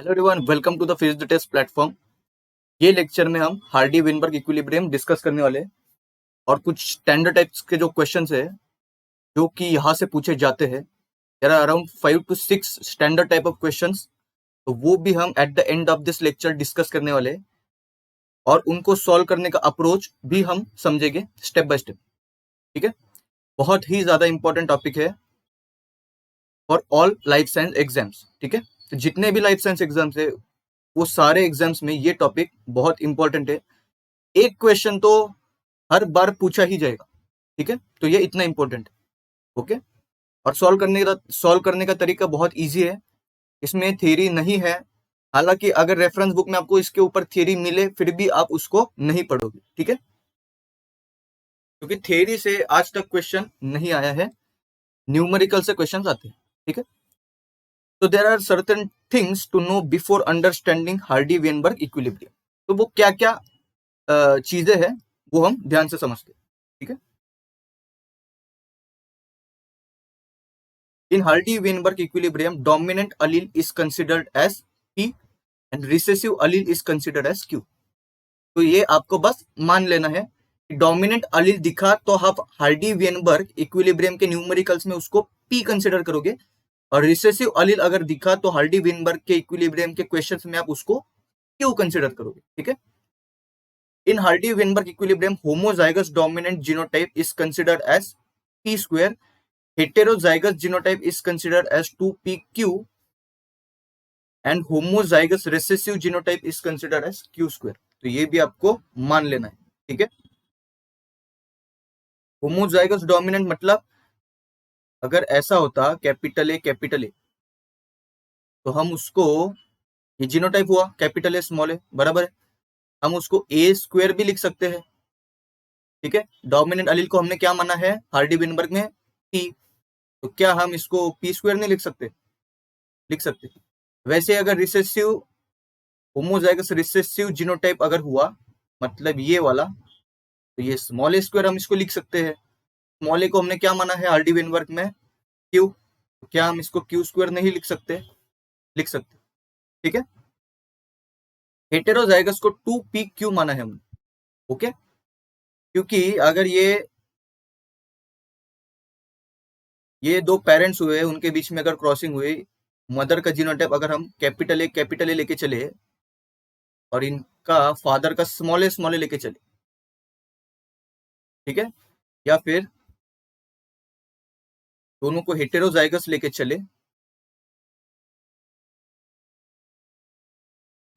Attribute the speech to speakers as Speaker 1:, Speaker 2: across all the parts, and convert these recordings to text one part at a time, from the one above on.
Speaker 1: Hello everyone, welcome to the face the test platform. ये lecture में हम Hardy Weinberg equilibrium discuss करने वाले हैं और कुछ स्टैंडर्ड टाइप्स के जो क्वेश्चंस है जो कि यहाँ से पूछे जाते हैं। There are around 5 to 6 standard type of questions, तो वो भी हम at the end of this lecture discuss करने वाले हैं और उनको सॉल्व करने का अप्रोच भी हम समझेंगे स्टेप बाय स्टेप। ठीक है, बहुत ही ज्यादा इंपॉर्टेंट टॉपिक है for all life science exams. ठीक है, तो जितने भी लाइफ साइंस एग्जाम्स है वो सारे एग्जाम्स में ये टॉपिक बहुत इंपॉर्टेंट है। एक क्वेश्चन तो हर बार पूछा ही जाएगा। ठीक है, तो ये इतना इंपॉर्टेंट है। ओके, और सॉल्व करने का तरीका बहुत इजी है, इसमें थियरी नहीं है। हालांकि अगर रेफरेंस बुक में आपको इसके ऊपर थियरी मिले फिर भी आप उसको नहीं पढ़ोगे। ठीक है, क्योंकि थियरी से आज तक क्वेश्चन नहीं आया है, न्यूमेरिकल से क्वेश्चन आते हैं। ठीक है, तो there are certain things to know before understanding Hardy Weinberg equilibrium. तो वो क्या क्या चीजें हैं वो हम ध्यान से समझते हैं। ठीक है, in Hardy Weinberg equilibrium dominant allele is considered as P and recessive allele is considered as Q। तो ये आपको बस मान लेना है कि डोमिनेंट allele दिखा तो आप हार्डी वेनबर्ग इक्विलिब्रियम के न्यूमेरिकल्स में उसको P कंसिडर करोगे, और रिसेसिव allele अगर दिखा तो हार्डी वेनबर्ग के इक्विलिब्रियम के क्वेश्चंस में आप उसको Q कंसिडर करोगे। ठीक है, in Hardy Weinberg equilibrium homozygous dominant genotype is considered as P square, heterozygous genotype is considered as 2pq and homozygous recessive genotype is considered as q square। तो ये भी आपको मान लेना है। ठीक है, होमोजाइगस डोमिनेंट मतलब अगर ऐसा होता कैपिटल ए तो हम उसको, ये जीनोटाइप हुआ कैपिटल ए स्मॉल ए, बराबर है, हम उसको ए स्क्वायर भी लिख सकते हैं। ठीक है, डोमिनेंट अलील को हमने क्या माना है हार्डी वेनबर्ग में पी, तो क्या हम इसको पी स्क्वायर नहीं लिख सकते? लिख सकते। वैसे अगर रिसेसिव होमोजाइगस रिसेसिव जीनोटाइप अगर हुआ, मतलब ये वाला, तो ये स्मॉल ए स्क्वायर हम इसको लिख सकते हैं। स्मॉल ए को हमने क्या माना है हार्डी वेनबर्ग में क्यू, तो क्या हम इसको क्यू स्क्वायर नहीं लिख सकते? लिख सकते। ठीक है, हेटेरोजाइगस को 2pq माना है हमने। ओके, क्योंकि अगर ये दो पेरेंट्स हुए, उनके बीच में अगर क्रॉसिंग हुई, मदर का जीनोटाइप अगर हम कैपिटल ए लेके चले और इनका फादर का स्मॉल ए लेके चले, ठीक है, या फिर दोनों को हेटेरोजाइगस लेके चले,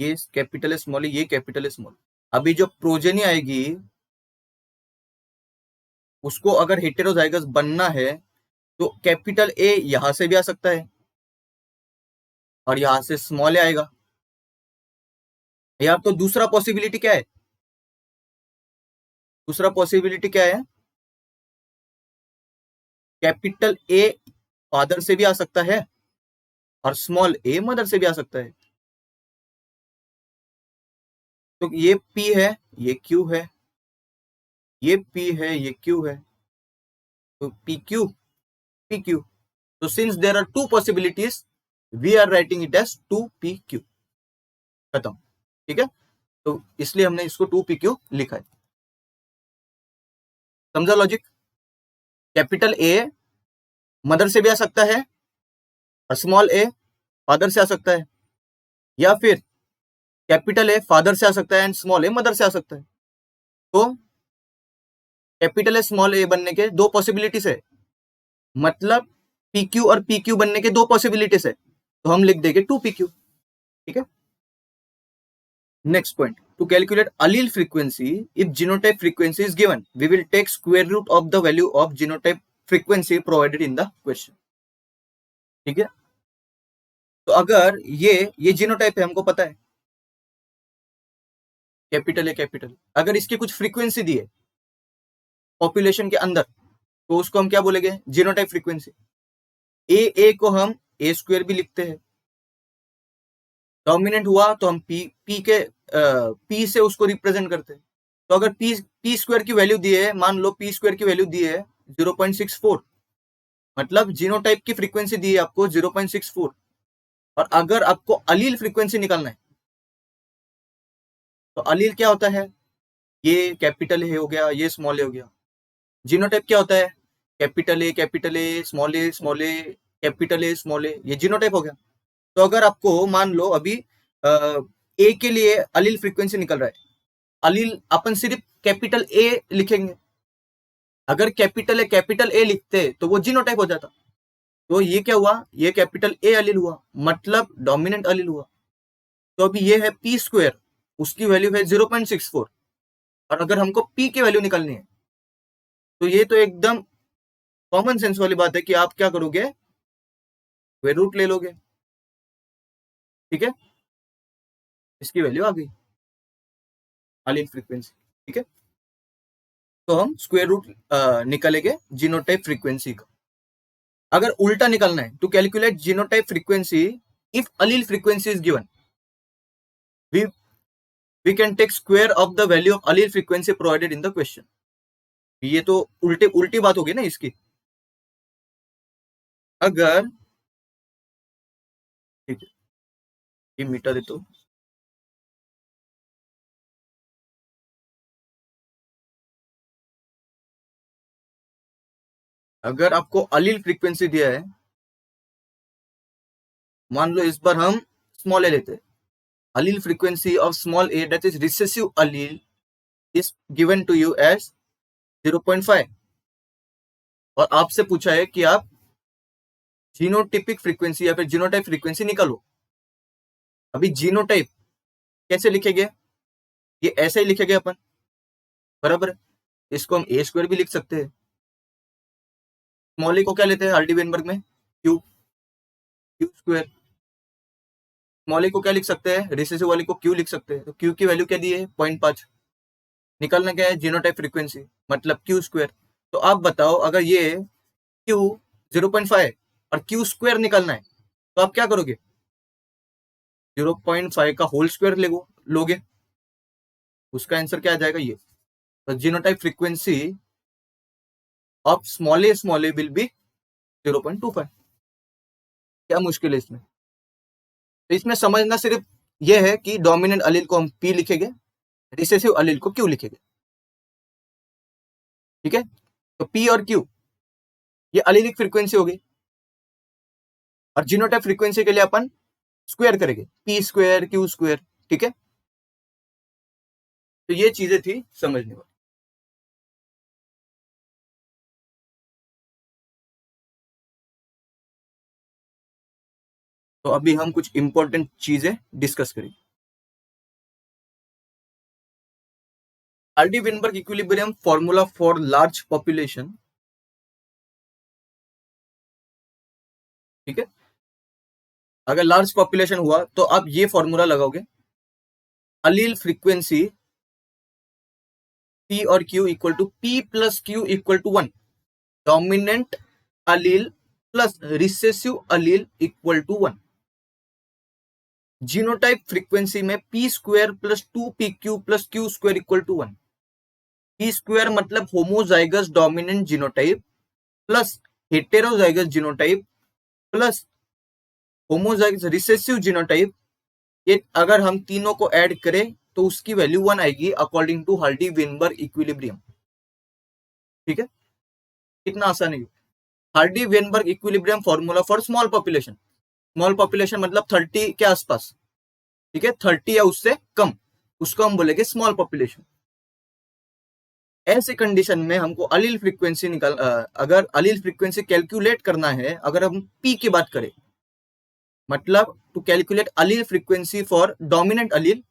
Speaker 1: ये कैपिटल स्मॉल ये कैपिटल स्मॉल, अभी जो प्रोजेनी आएगी उसको अगर हेटेरोजाइगस बनना है तो कैपिटल ए यहां से भी आ सकता है और यहां से स्मॉल ए आएगा। या तो दूसरा पॉसिबिलिटी क्या है? दूसरा पॉसिबिलिटी क्या है? कैपिटल ए फादर से भी आ सकता है और स्मॉल ए मदर से भी आ सकता है। तो ये पी है, ये क्यू है, ये पी है, ये क्यू है, तो पी क्यू पी क्यू। तो since there are two possibilities we are writing it as 2pq। खत्म। ठीक है, तो इसलिए हमने इसको 2pq लिखा है। समझा लॉजिक? कैपिटल ए मदर से भी आ सकता है और स्मॉल ए फादर से आ सकता है, या फिर कैपिटल ए फादर से आ सकता है एंड स्मॉल ए मदर से आ सकता है। तो कैपिटल ए स्मॉल ए बनने के दो पॉसिबिलिटीज है, मतलब PQ और PQ बनने के दो पॉसिबिलिटीज है, तो हम लिख देंगे 2pq। ठीक है, next point, to calculate allele frequency if genotype frequency is given we will take square root of the value of genotype frequency provided in the question। ठीक है, तो अगर ये जीनोटाइप है, हमको पता है कैपिटल ए कैपिटल, अगर इसकी कुछ फ्रीक्वेंसी दी है पॉपुलेशन के अंदर तो उसको हम क्या बोलेंगे? Genotype frequency. ए को हम ए स्क्वायर भी लिखते हैं। डोमिनेंट हुआ तो हम पी से उसको रिप्रेजेंट करते हैं। तो अगर पी स्क्वायर की वैल्यू दी है, मान लो पी स्क्वायर की वैल्यू दी है 0.64, मतलब जीनोटाइप की फ्रीक्वेंसी दी है आपको 0.64, और अगर आपको अलील फ्रीक्वेंसी निकालना है तो अलील क्या होता है, ये कैपिटल ए हो गया, ये स्मॉल ए हो गया। जीनोटाइप क्या होता है, capital A capital A small A small A capital A small A, ये जीनोटाइप हो गया। तो अगर आपको मान लो अभी ए के लिए अलील फ्रीक्वेंसी निकल रहा है, अलील अपन सिर्फ कैपिटल ए लिखेंगे, अगर कैपिटल ए लिखते तो वो जीनोटाइप हो जाता। तो ये क्या हुआ, ये कैपिटल ए अलील हुआ, मतलब डोमिनेंट अलील हुआ। तो अभी ये है पी स्क्वायर, उसकी वैल्यू है 0.64, और अगर हमको पी की वैल्यू निकालनी है तो ये तो एकदम कॉमन सेंस वाली बात है कि आप क्या करोगे, स्क्वायर रूट ले लोगे, ठीक है, इसकी वैल्यू आ गई अलील फ्रीक्वेंसी, ठीक है। तो हम स्क्वायर रूट निकालेंगे जीनोटाइप फ्रीक्वेंसी का। अगर उल्टा निकालना है to calculate genotype frequency if allele frequency is given, we can take square of the value of allele frequency provided in the question। ये तो उल्टी बात होगी ना इसकी। अगर ठीक है, ये मिटा दे तो अगर आपको अलील फ्रीक्वेंसी दिया है, मान लो इस बार हम स्मॉल ए लेते हैं, allele frequency of small a that is recessive allele is given to you as 0.5, और आपसे पूछा है कि आप जीनोटिपिक फ्रीक्वेंसी या फिर जीनोटाइप फ्रीक्वेंसी निकालो। अभी जीनोटाइप कैसे लिखेंगे, ये ऐसे ही लिखेंगे अपन, बराबर है। इसको हम ए स्क्वायर भी लिख सकते हैं। स्मॉल ए को क्या लेते हैं हार्डी वेनबर्ग में, क्यू स्क्वायर। स्मॉल ए को क्या लिख सकते हैं, रिसेसिव वाले को क्यू लिख सकते हैं। तो क्यू की वैल्यू क्या दी है 0.5, निकालना क्या है जीनोटाइप फ्रीक्वेंसी, मतलब क्यू स्क्वायर। तो आप बताओ अगर ये क्यू 0.5 और क्यू स्क्वायर निकालना है तो आप क्या करोगे, 0.5 का होल स्क्वायर लोगे, उसका आंसर क्या आ जाएगा ये। तो genotype frequency of small A will B 0.25। क्या मुश्किल है इसमें, तो इसमें समझना सिर्फ ये है कि डोमिनेंट अलील को हम पी लिखेंगे, रिसेसिव अलील को क्यू लिखेंगे, ठीक है। तो पी और क्यू ये अलीलिक फ्रीक्वेंसी होगी, और जीनोटाइप फ्रीक्वेंसी के लिए अपन स्क्वायर करेंगे, पी स्क्वायर क्यू स्क्वायर, ठीक है। तो ये चीजें थी समझने वाली। तो अभी हम कुछ इंपॉर्टेंट चीजें डिस्कस करेंगे। Hardy Weinberg equilibrium formula for large population, ठीक है। अगर लार्ज पॉपुलेशन हुआ तो आप ये फॉर्मूला लगाओगे, अलील फ्रीक्वेंसी पी और Q equal to P plus Q equal to 1, dominant allele plus recessive allele equal to 1। Genotype frequency में P square plus 2pq plus Q square equal to 1। P square मतलब homozygous dominant genotype plus heterozygous genotype plus homozygous recessive genotype, ये अगर हम तीनों को add करें तो उसकी वैल्यू 1 आएगी according to Hardy Weinberg equilibrium, ठीक है। कितना आसान है। Hardy Weinberg equilibrium formula for small population, small population मतलब 30 के आसपास, ठीक है, 30 या उससे कम, उसको हम बोलेंगे स्मॉल पॉपुलेशन। ऐसे कंडीशन में हमको अलील फ्रीक्वेंसी अगर अलील फ्रीक्वेंसी कैलकुलेट करना है, अगर हम पी की बात करें, मतलब to calculate allele frequency for dominant allele,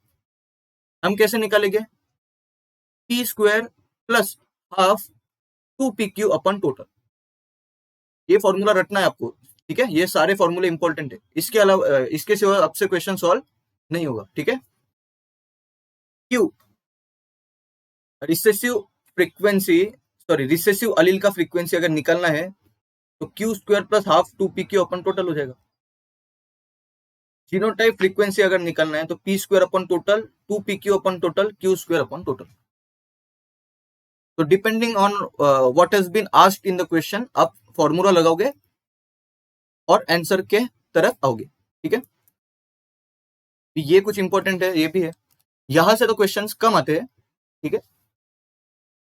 Speaker 1: हम कैसे निकालेंगे, P square plus half 2pq upon total. ये फॉर्मूला रटना है आपको, ठीक है। ये सारे फॉर्मूले इंपॉर्टेंट है, इसके अलावा इसके सिवा आपसे क्वेश्चन सॉल्व नहीं होगा, ठीक है। Q recessive frequency, sorry recessive allele का फ्रीक्वेंसी अगर निकालना है तो Q square plus half 2pq upon total हो जाएगा। जीनोटाइप फ्रीक्वेंसी अगर निकालना है तो P square upon total 2pq upon total Q square upon total. तो depending on what has been asked in the question आप फॉर्मूला लगाओगे और आंसर के तरफ आओगे, ठीक है। ये कुछ इंपॉर्टेंट है, ये भी है। यहां से तो क्वेश्चंस कम आते हैं, ठीक है,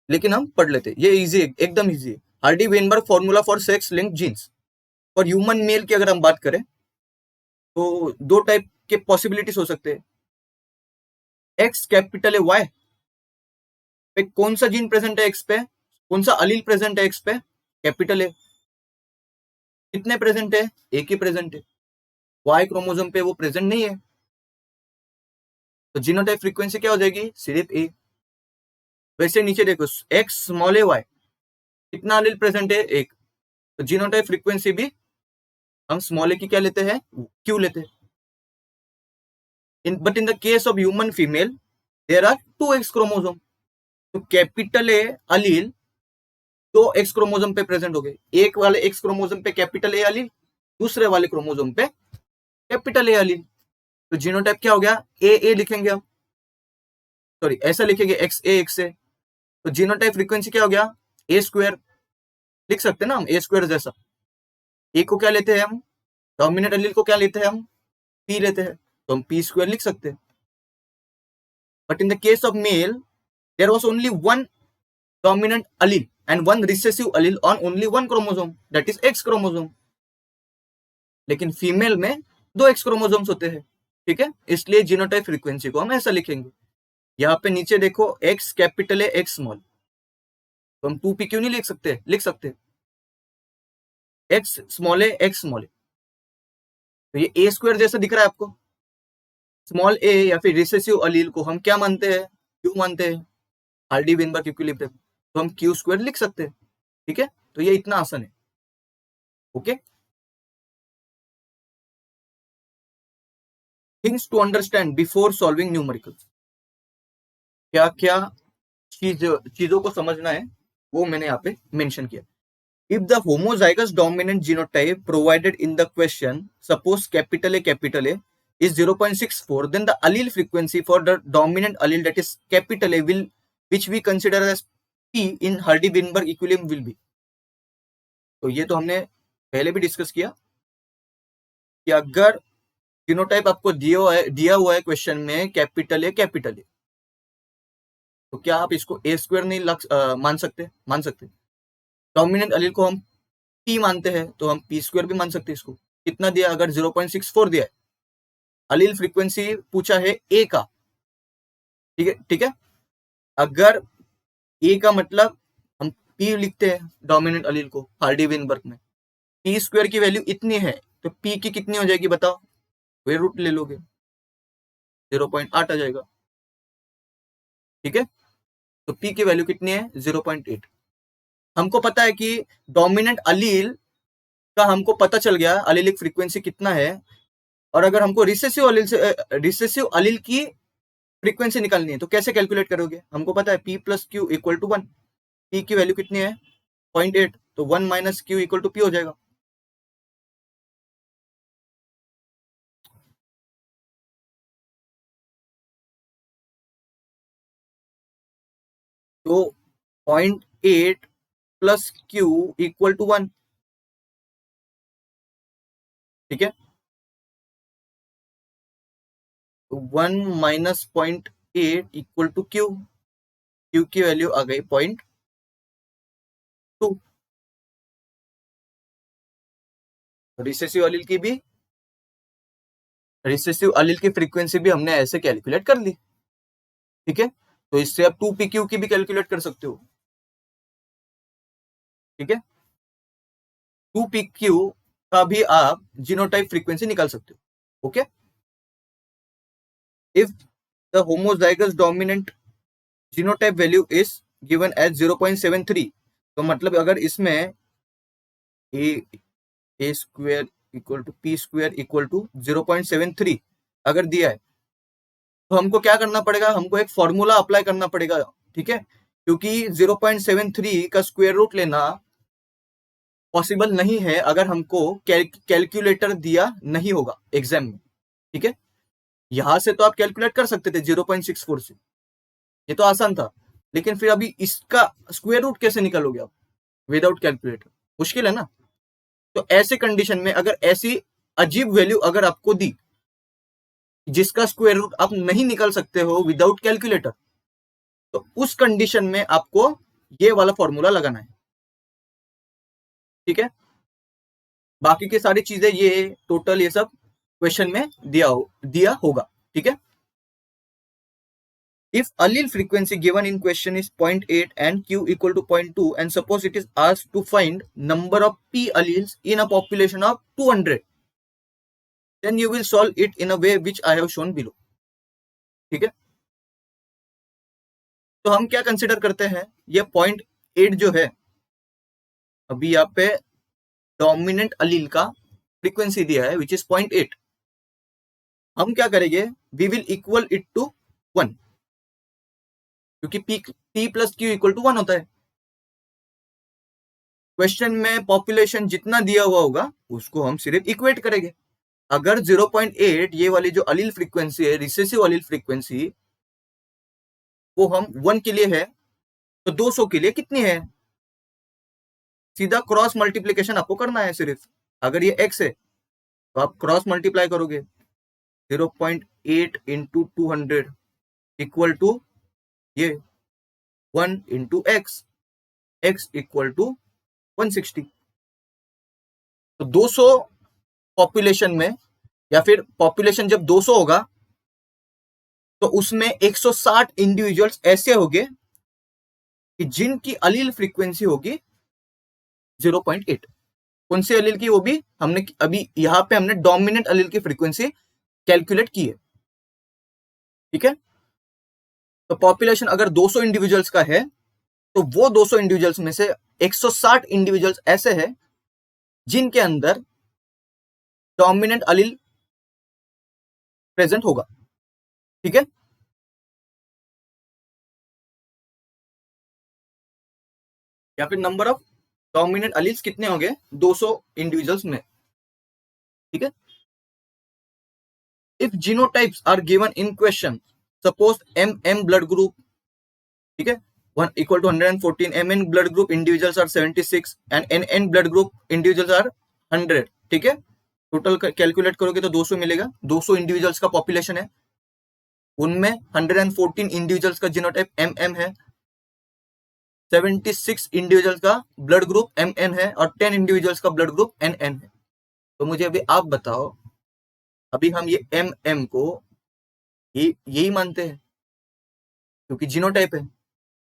Speaker 1: लेकिन हम पढ़ लेते हैं। ये इजी है, एकदम इजी है। Hardy Weinberg formula for sex linked genes. और ह्यूमन मेल की अगर हम बात करें तो दो टाइप के पॉसिबिलिटीज हो सकते हैं। एक्स कैपिटल है वाई पे कौन सा जीन प्रेजेंट है एक्स पे, कौन सा अलील प्रेजेंट है एक्स पे, कैपिटल है। कितने प्रेजेंट है, एक ही प्रेजेंट है। वाई क्रोमोसोम पे वो प्रेजेंट नहीं है, तो जीनोटाइप फ्रीक्वेंसी क्या हो जाएगी, सिर्फ ए। वैसे नीचे देखो, एक्स स्मॉल ए वाई, कितना अलील प्रेजेंट है, एक, तो जीनोटाइप फ्रीक्वेंसी भी हम स्मॉल ए की क्या लेते हैं, क्यू लेते हैं। But in the case of human female there are two X chromosome, तो कैपिटल ए अलील दो एक्स क्रोमोसोम पे प्रेजेंट हो गए। एक वाले एक्स क्रोमोसोम पे कैपिटल ए अलील, दूसरे वाले क्रोमोसोम पे कैपिटल ए अलील, तो जीनोटाइप क्या हो गया, ए लिखेंगे हम, सॉरी ऐसा लिखेंगे एक्स ए एक्स ए, तो जीनोटाइप फ्रीक्वेंसी क्या हो गया, ए स्क्वायर। लिख सकते हैं ना हम ए स्क्वायर जैसा। ए को क्या लेते हैं हम, डोमिनेंट अलील को क्या लेते हैं हम, पी लेते हैं, तो हम पी स्क्वायर लिख सकते हैं। But in the case of male there was only one dominant allele and one recessive allele on only one chromosome, that is X chromosome. लेकिन फीमेल में दो X क्रोमोसोम्स होते हैं, ठीक है, इसलिए जीनोटाइप फ्रीक्वेंसी को हम ऐसा लिखेंगे। यहाँ पे नीचे देखो X कैपिटल है X स्मॉल, तो हम 2p क्यों नहीं लिख सकते, लिख सकते। X स्मॉल है X स्मॉल है, तो ये ए स्क्वायर जैसा दिख रहा है आपको। स्मॉल ए या फिर रिसेसिव अलील को हम क्या मानते हैं, क्यों मानते हैं, हार्डी वेनबर्ग इक्विलिब्रियम, तो हम क्यू स्क्वायर लिख सकते हैं, ठीक है। तो ये इतना आसान है, okay. Things to understand before solving numericals, क्या क्या चीजों को समझना है वो मैंने यहाँ पे मेंशन किया। If the homozygous dominant genotype provided in the question, suppose capital A is 0.64, then the allele frequency for the dominant allele, that is capital A, will which we consider as P in Hardy-Weinberg equilibrium will be। तो ये तो हमने पहले भी discuss किया कि अगर genotype आपको दिया हुआ है क्वेश्चन में कैपिटल ए, तो क्या आप इसको ए स्क्वायर नहीं मान सकते। डोमिनेंट अलील को हम पी मानते हैं, तो हम पी स्क्वायर भी मान सकते हैं इसको। कितना दिया, अगर 0.64 दिया है, अलील फ्रीक्वेंसी पूछा है ए का, ठीक है। अगर ए का मतलब हम पी लिखते हैं डोमिनेंट अलील को हार्डी वेनबर्ग में, पी स्क्वायर की वैल्यू इतनी है, तो पी की कितनी हो जाएगी बताओ, वे रूट ले लोगे, 0.8 आ जाएगा, ठीक है। तो पी की वैल्यू कितनी है, 0.8। हमको पता है कि डोमिनेंट अलील का हमको पता चल गया अलीलिक फ्रीक्वेंसी कितना है, और अगर हमको रिसेसिव अलील की फ्रीक्वेंसी निकालनी है तो कैसे कैलकुलेट करोगे, हमको पता है P plus Q equal to 1। P की वैल्यू कितनी है, 0.8, तो 1 minus q equal to p हो जाएगा। तो 0.8 प्लस क्यू इक्वल टू 1, ठीक है। तो 1 minus 0.8 equal to q, q की वैल्यू आ गई 0.2। रिसेसिव अलील की फ्रीक्वेंसी भी हमने ऐसे कैलकुलेट कर ली, ठीक है। तो इससे आप 2pq की भी कैलकुलेट कर सकते हो, ठीक है। 2pq का भी आप जीनोटाइप फ्रीक्वेंसी निकाल सकते हो, okay. If the homozygous dominant genotype value is given as 0.73, तो मतलब अगर इसमें A square equal to P square equal to 0.73 अगर दिया है, तो हमको क्या करना पड़ेगा, हमको एक फॉर्मूला अप्लाई करना पड़ेगा, ठीक है। क्योंकि 0.73 का स्क्वायर रूट लेना पॉसिबल नहीं है अगर हमको कैलकुलेटर दिया नहीं होगा एग्जाम में, ठीक है। यहां से तो आप कैलकुलेट कर सकते थे 0.64 से, ये तो आसान था। लेकिन फिर अभी इसका स्क्वायर रूट कैसे निकालोगे आप विदाउट कैलकुलेटर, मुश्किल है ना। तो ऐसे कंडीशन में अगर ऐसी अजीब वैल्यू अगर आपको दी, जिसका स्क्वायर रूट आप नहीं निकाल सकते हो विदाउट कैलकुलेटर, तो उस कंडीशन में आपको ये वाला फॉर्मूला लगाना है, ठीक है। बाकी की सारी चीजें ये टोटल ये सब क्वेश्चन में दिया होगा, ठीक है। If allele frequency given in question is 0.8 and Q equal to 0.2, and suppose it is asked to find number of P alleles in a population of 200, then you will solve it in a way which I have shown below, ठीक है। तो हम क्या consider करते हैं, ये 0.8 जो है अभी यहाँ पे डोमिनेंट अलील का फ्रीक्वेंसी दिया है विच इज 0.8, हम क्या करेंगे, we will equal it to 1, क्योंकि P plus Q equal to 1 होता है। क्वेश्चन में पॉपुलेशन जितना दिया हुआ होगा उसको हम सिर्फ इक्वेट करेंगे। अगर 0.8 ये वाली जो अलील फ्रीक्वेंसी है, रिसेसिव अलील फ्रीक्वेंसी, वो हम 1 के लिए है, तो 200 के लिए कितनी है, सीधा क्रॉस मल्टीप्लीकेशन आपको करना है सिर्फ। अगर ये x है तो आप क्रॉस मल्टीप्लाई करोगे, 0.8 इंटू 200 इक्वल टू ये 1 into x, x equal to 160। तो 200 पॉपुलेशन में, या फिर पॉपुलेशन जब 200 होगा तो उसमें 160 इंडिविजुअल्स ऐसे होंगे कि जिनकी अलील फ्रीक्वेंसी होगी 0.8। कौन सी अलील की, वो भी हमने अभी यहां पे हमने डोमिनेंट अलील की फ्रीक्वेंसी कैलकुलेट की है, ठीक है। तो पॉपुलेशन अगर 200 इंडिविजुअल्स का है तो वो 200 इंडिविजुअल्स में से 160 इंडिविजुअल्स ऐसे हैं जिनके अंदर डोमिनेंट अलील प्रेजेंट होगा, ठीक है। या फिर नंबर ऑफ डोमिनेंट अलील्स कितने होंगे 200 इंडिविजुअल्स में, ठीक है। If genotypes are given in question, suppose MM blood group, ठीक है, 1 equal to 114, MN blood group individuals are 76 and NN blood group individuals are 100, ठीक है। टोटल कैलकुलेट करोगे तो 200 मिलेगा। 200 इंडिविजुअल्स का पॉपुलेशन है, उनमें 114 इंडिविजुअल्स का जीनोटाइप MM है, 76 इंडिविजुअल्स का ब्लड ग्रुप MN है और 10 इंडिविजुअल्स का ब्लड ग्रुप NN है। तो मुझे अभी आप बताओ, अभी हम ये MM को यही मानते हैं क्योंकि जीनोटाइप है,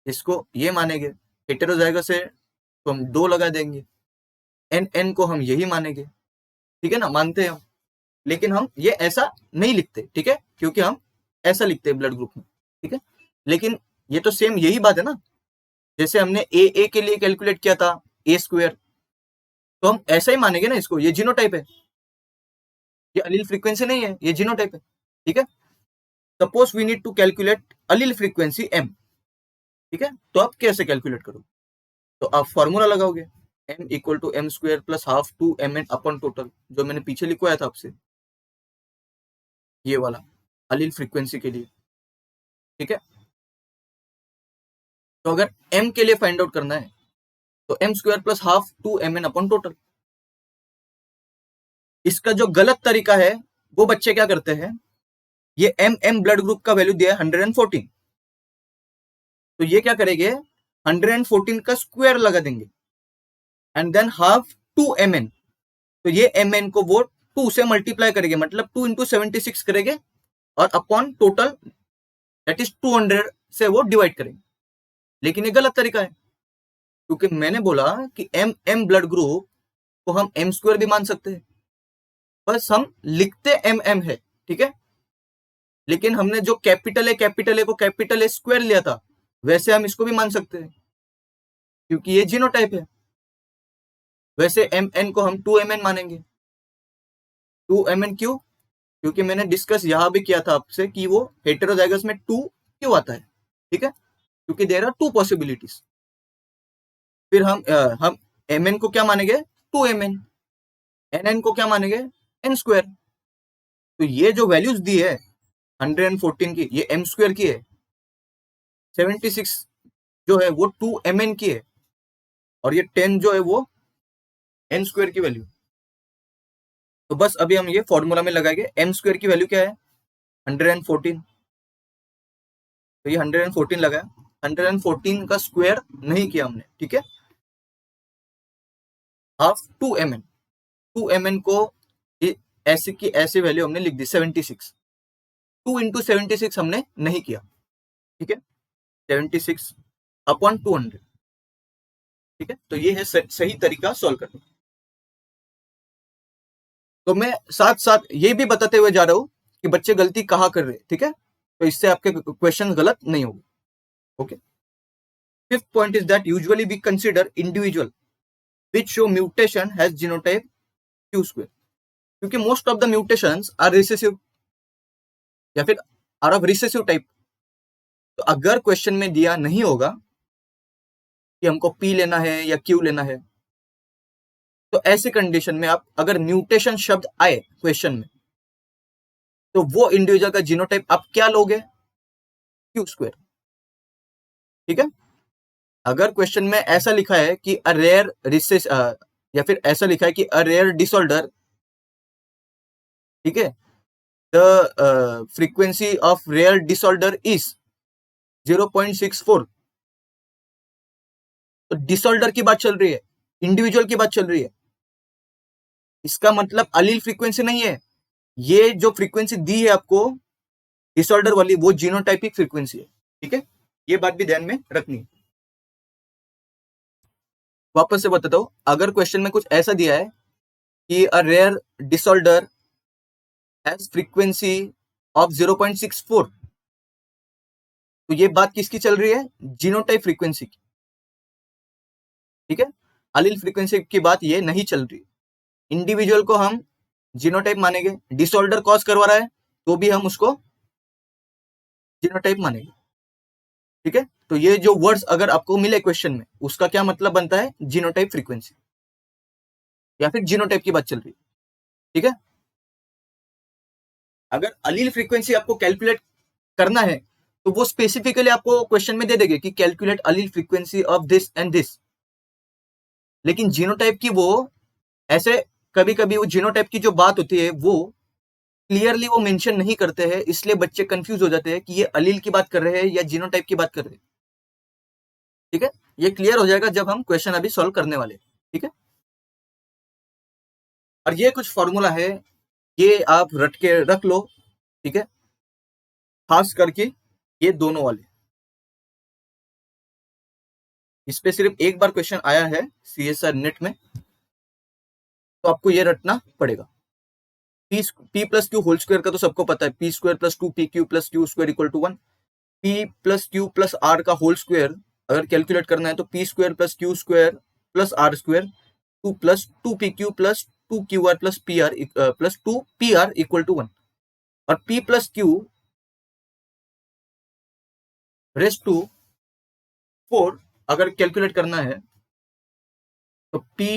Speaker 1: इसको ये मानेंगे। हेटेरोजाइगस है तो हम 2 लगा देंगे, NN को हम यही मानेंगे, ठीक है ना, मानते हैं हम। लेकिन हम ये ऐसा नहीं लिखते, ठीक है, क्योंकि हम ऐसा लिखते हैं ब्लड ग्रुप में, ठीक है। लेकिन ये तो सेम यही बात है ना, जैसे हमने AA के लिए कैलकुलेट किया था A², तो हम ऐसा ही मानेंगे ना इसको, ये जीनोटाइप है, ये अलील फ्रीक्वेंसी नहीं है, ये जीनोटाइप है, ठीक है। Suppose we need to calculate allele frequency M, ठीक है। तो आप कैसे कैलकुलेट करोगे, तो आप फॉर्मूला लगाओगे, M equal to M² plus half to MN upon total, जो मैंने पीछे लिखवाया था आपसे, ये वाला अलील फ्रीक्वेंसी के लिए, ठीक है। तो अगर M के लिए फाइंड आउट करना है तो M² plus half to MN upon total. इसका जो गलत तरीका है वो बच्चे क्या करते हैं, ये MM ब्लड ग्रुप का वैल्यू दिया है 114, तो ये क्या करेंगे, 114 का स्क्वायर लगा देंगे and then half to MN, तो ये MN को वो 2 से मल्टीप्लाई करेंगे, मतलब 2 इंटू 76 करेंगे और अपॉन टोटल दैट इज 200 से वो डिवाइड करेंगे। लेकिन ये गलत तरीका है, क्योंकि मैंने बोला कि MM ब्लड ग्रुप को हम M² भी मान सकते हैं, बस हम लिखते MM है, ठीक है। लेकिन हमने जो कैपिटल ए को कैपिटल A² लिया था, वैसे हम इसको भी मान सकते हैं क्योंकि ये जीनोटाइप है। वैसे MN को हम 2MN मानेंगे, 2MN क्यों, क्योंकि मैंने डिस्कस यहां भी किया था आपसे कि वो हेटेरोजाइगस में 2 क्यों आता है, ठीक है, क्योंकि देयर आर 2 पॉसिबिलिटीज। फिर हम MN को क्या मानेंगे, 2MN, NN को क्या मानेंगे, N²। तो ये जो वैल्यूज दी है 114 की, ये M² की है, 76 जो है वो 2MN की है, और ये 10 जो है वो N² की वैल्यू। तो बस अभी हम ये फॉर्मूला में लगाएंगे, M² की वैल्यू क्या है, 114, तो ये 114 लगा, 114 का स्क्वायर नहीं किया हमने, ठीक है। हाफ 2mn, 2mn को ऐसे की ऐसी वैल्यू हमने लिख दी 76, 2 इंटू 76 हमने नहीं किया, ठीक है, 76 अपॉन 200, ठीक है। तो ये है सही तरीका सॉल्व करने। तो मैं साथ साथ ये भी बताते हुए जा रहा हूं कि बच्चे गलती कहाँ कर रहे हैं, ठीक है, तो इससे आपके क्वेश्चन गलत नहीं होंगे, okay. Fifth point is that usually we consider individual which show mutation has genotype q square, क्योंकि most of the mutations are recessive या फिर आर ऑफ रिसेसिव टाइप। तो अगर क्वेश्चन में दिया नहीं होगा कि हमको पी लेना है या क्यू लेना है, तो ऐसी कंडीशन में आप अगर म्यूटेशन शब्द आए क्वेश्चन में, तो वो इंडिविजुअल का जीनोटाइप आप क्या लोगे, क्यू स्क्वायर, ठीक है। अगर क्वेश्चन में ऐसा लिखा है कि अ रेयर रिसेस या फिर ऐसा लिखा है कि अ रेयर डिसऑर्डर, ठीक है, the frequency of rare disorder is 0.64, तो डिसऑर्डर की बात चल रही है, इंडिविजुअल की बात चल रही है, इसका मतलब अलील फ्रीक्वेंसी नहीं है। ये जो फ्रीक्वेंसी दी है आपको डिसऑर्डर वाली, वो जीनोटाइपिक फ्रीक्वेंसी है, ठीक है, ये बात भी ध्यान में रखनी है। वापस से बताता हूं, अगर क्वेश्चन में कुछ ऐसा दिया है कि a rare disorder has frequency of 0.64, तो ये बात किसकी चल रही है, जीनोटाइप फ्रीक्वेंसी की, ठीक है। अलील फ्रीक्वेंसी की बात ये नहीं चल रही। इंडिविजुअल को हम जीनोटाइप मानेंगे, डिसऑर्डर कॉज करवा रहा है तो भी हम उसको जीनोटाइप मानेंगे, ठीक है। तो ये जो वर्ड्स अगर आपको मिले क्वेश्चन में, उसका क्या मतलब बनता है, जीनोटाइप फ्रीक्वेंसी या फिर जीनोटाइप की बात चल रही है, ठीक है। अगर अलील फ्रीक्वेंसी आपको कैलकुलेट करना है तो वो स्पेसिफिकली आपको क्वेश्चन में दे देंगे कि calculate allele frequency of this and this, लेकिन जीनोटाइप की वो ऐसे कभी कभी वो जीनोटाइप की जो बात होती है वो क्लियरली वो मेंशन नहीं करते हैं, इसलिए बच्चे कंफ्यूज हो जाते हैं कि ये अलील की बात कर रहे हैं या जीनोटाइप की बात कर रहे हैं, ठीक है। ये क्लियर हो जाएगा जब हम क्वेश्चन अभी सॉल्व करने वाले, ठीक है। और ये कुछ फॉर्मूला है, ये आप रट के रख लो, ठीक है, खास करके ये दोनों वाले, इस पे सिर्फ एक बार क्वेश्चन आया है सीएसआर नेट में, तो आपको ये रटना पड़ेगा। P plus Q whole square का तो सबको पता है, P square plus 2 P Q plus Q square equal to 1। P plus Q plus R का होल स्क्वायर अगर कैलकुलेट करना है तो P square plus Q square plus R square 2 plus 2 P Q plus 2 Q R plus P R plus 2 P R equal to 1। और P plus Q raise to 4 अगर calculate करना है तो P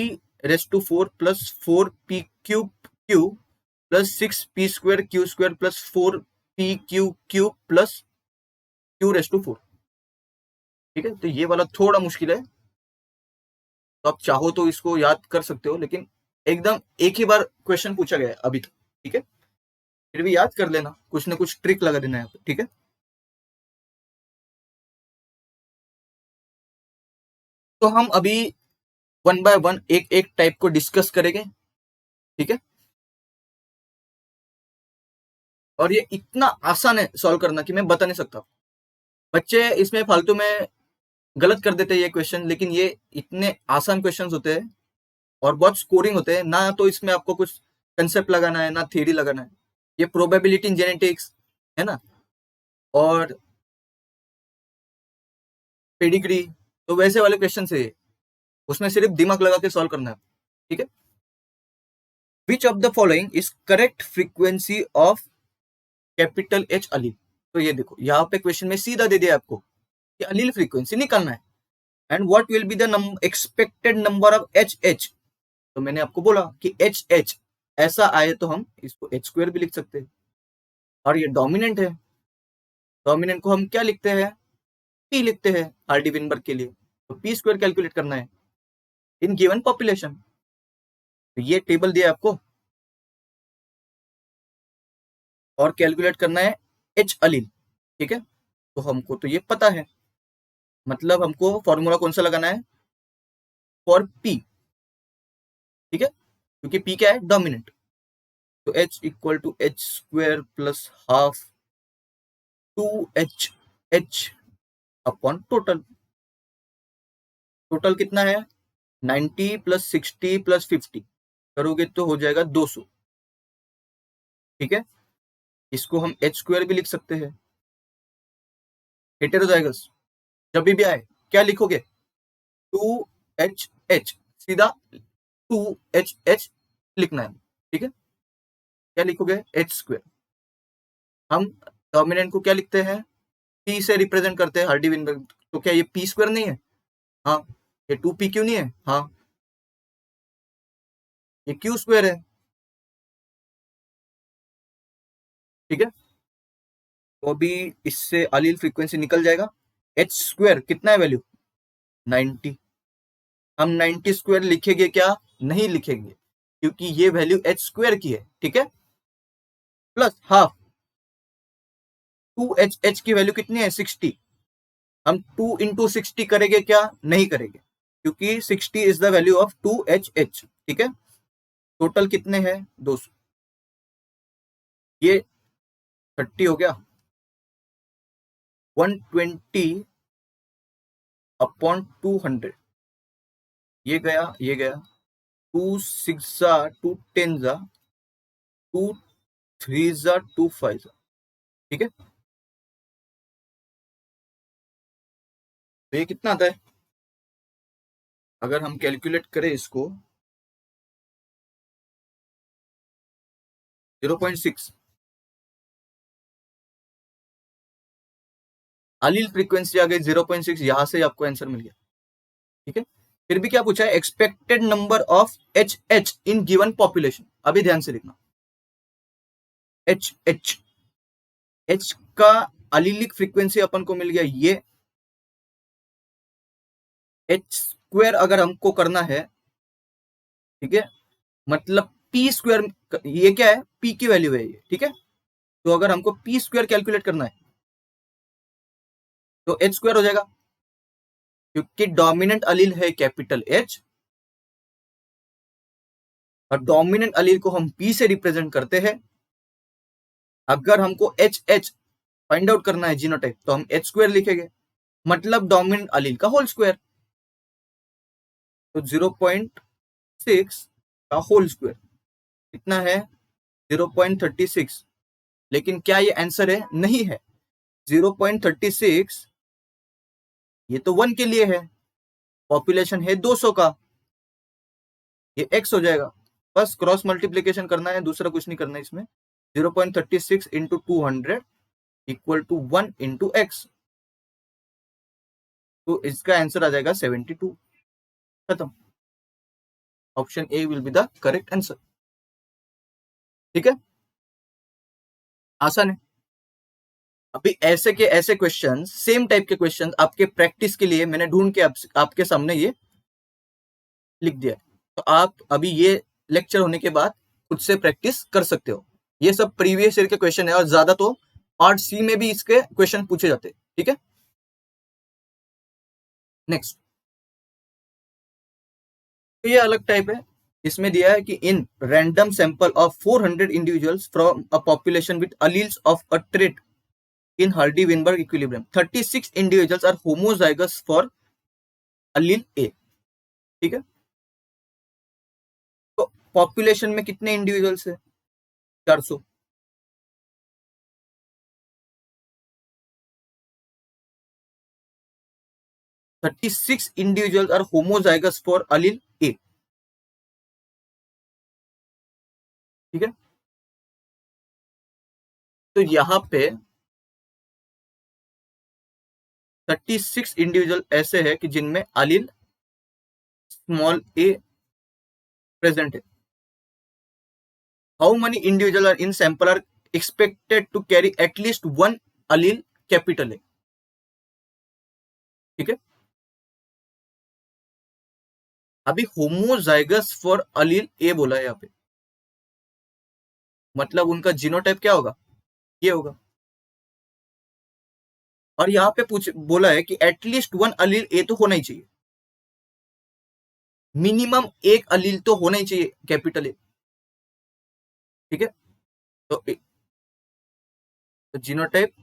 Speaker 1: raise to 4 plus 4 P cube Q plus 6 P square Q square plus 4 P Q Q plus Q raise to 4, ठीक है। तो ये वाला थोड़ा मुश्किल है, तो आप चाहो तो इसको याद कर सकते हो, लेकिन एकदम एक ही बार क्वेश्चन पूछा गया है अभी तक, ठीक है, फिर भी याद कर लेना, कुछ ना कुछ ट्रिक लगा देना है, ठीक है। तो हम अभी वन बाय वन एक एक टाइप को डिस्कस करेंगे, ठीक है। और ये इतना आसान है सॉल्व करना कि मैं बता नहीं सकता। बच्चे इसमें फालतू में गलत कर देते हैं ये क्वेश्चन, लेकिन ये इतने आसान क्वेश्चंस होते हैं और बहुत स्कोरिंग होते हैं ना, तो इसमें आपको कुछ कंसेप्ट लगाना है ना थ्योरी लगाना है। ये प्रोबेबिलिटी इन जेनेटिक्स है ना, और पेडिग्री, तो वैसे वाले क्वेश्चन है, उसमें सिर्फ दिमाग लगा के सॉल्व करना है, ठीक है। Which of the following is correct frequency of capital H allele. तो ये देखो यहाँ पे क्वेश्चन में सीधा दे दिया आपको कि अलील फ्रीक्वेंसी निकालना है, and what will be the expected number of H H. तो मैंने आपको बोला कि एच एच ऐसा आए तो हम इसको एच स्क्वायर भी लिख सकते हैं, और ये डोमिनेंट है, डोमिनेंट को हम क्या लिखते हैं, पी लिखते हैं हार्डी विनबर्ग के लिए। तो पी स्क्वायर कैलकुलेट करना है इन गिवन पॉपुलेशन, तो ये टेबल दिया आपको, और कैलकुलेट करना है एच अलील, ठीक है। तो हमको तो ये पता है, मतलब हमको फॉर्मूला कौन सा लगाना है फॉर पी, ठीक है, क्योंकि पी क्या है डोमिनेंट। तो H equal to H square plus half two H H upon total. Total कितना है 90 प्लस 60 प्लस 50 करोगे तो हो जाएगा 200, ठीक है। इसको हम एच स्क्वायर भी लिख सकते हैं, हेटेरोजाइगस जब भी आए क्या लिखोगे 2 एच सीधा 2 एच लिखना है, ठीक है। क्या लिखोगे एच स्क्वायर। हम डोमिनेंट को क्या लिखते हैं पी से रिप्रेजेंट करते हैं हार्डी विनबर्ग, तो क्या ये पी स्क्वायर नहीं है, हाँ। ये 2p क्यों नहीं है, हाँ। ये क्यू स्क्वायर है, ठीक है। तो अभी इससे अलील फ्रीक्वेंसी निकल जाएगा। एच स्क्वायर कितना है वैल्यू 90। हम 90 स्क्वायर लिखेंगे क्या, नहीं लिखेंगे, क्योंकि ये वैल्यू एच स्क्वायर की है, ठीक है। प्लस हाफ 2h की वैल्यू कितनी है 60। हम 2 इंटू 60 करेंगे क्या, नहीं करेंगे, क्योंकि 60 is the value of 2h, ठीक है। टोटल कितने हैं 200, ये 30 हो गया 120 अपॉन 200, ये गया 2 6 जा 2 10 जा 2 3 जा 2 5 जा, ठीक है। तो ये कितना आता है अगर हम कैलकुलेट करें इसको 0.6। अलील फ्रीक्वेंसी आ गई 0.6, यहां से आपको आंसर मिल गया, ठीक है। फिर भी क्या पूछा है expected number of H in given population. अभी ध्यान से लिखना एच का अलीलिक फ्रीक्वेंसी अपन को मिल गया ये एच स्क्वायर अगर हमको करना है, ठीक है, मतलब पी स्क्वायर ये क्या है पी की वैल्यू है ये, ठीक है। तो अगर हमको पी स्क्वायर कैलकुलेट करना है तो एच स्क्वायर हो जाएगा, क्योंकि डोमिनेंट अलील है कैपिटल एच, और डोमिनेंट अलील को हम पी से रिप्रेजेंट करते हैं। अगर हमको एच फाइंड आउट करना है जीनोटाइप तो हम एच स्क्वायर लिखेंगे, मतलब डोमिनेंट अलील का होल स्क्वायर। तो 0.6 का होल स्क्वायर कितना है 0.36। लेकिन क्या ये आंसर है, नहीं है। 0.36 ये तो 1 के लिए है, पॉपुलेशन है 200 का, ये x हो जाएगा। बस क्रॉस मल्टीप्लीकेशन करना है, दूसरा कुछ नहीं करना है इसमें। 0.36 into 200 equal to 1 into X, तो इसका आंसर आ जाएगा 72। खत्म, option A will be the correct answer, ठीक है। आसान है। अभी ऐसे के ऐसे क्वेश्चन, सेम टाइप के क्वेश्चन आपके प्रैक्टिस के लिए मैंने ढूंढ के आपके सामने ये लिख दिया है। तो आप अभी ये लेक्चर होने के बाद खुद से प्रैक्टिस कर सकते हो। ये सब प्रीवियस ईयर के क्वेश्चन है, और ज्यादा तो पार्ट सी में भी इसके क्वेश्चन पूछे जाते हैं, ठीक है। नेक्स्ट, तो ये अलग टाइप है। इसमें दिया है कि in random sample of 400 individuals from a population with alleles of a trait in Hardy Weinberg equilibrium 36 individuals are homozygous for allele A, ठीक है। तो पॉपुलेशन में कितने इंडिविजुअल्स है 400, 36 individuals are homozygous for allele A, ठीक है। तो यहां पे 36 इंडिविजुअल ऐसे है कि जिनमें अलील स्मॉल ए प्रेजेंट है। How many individual are in sample are expected to carry at least one allele capital A, ठीक है। अभी होमोजाइगस फॉर अलील ए बोला है यहाँ पे, मतलब उनका जीनोटाइप क्या होगा ये होगा। और यहाँ पे बोला है कि एटलीस्ट वन अलील ए तो होना ही चाहिए, मिनिमम एक अलील तो होना ही चाहिए कैपिटल ए। ठीक है, तो जीनोटाइप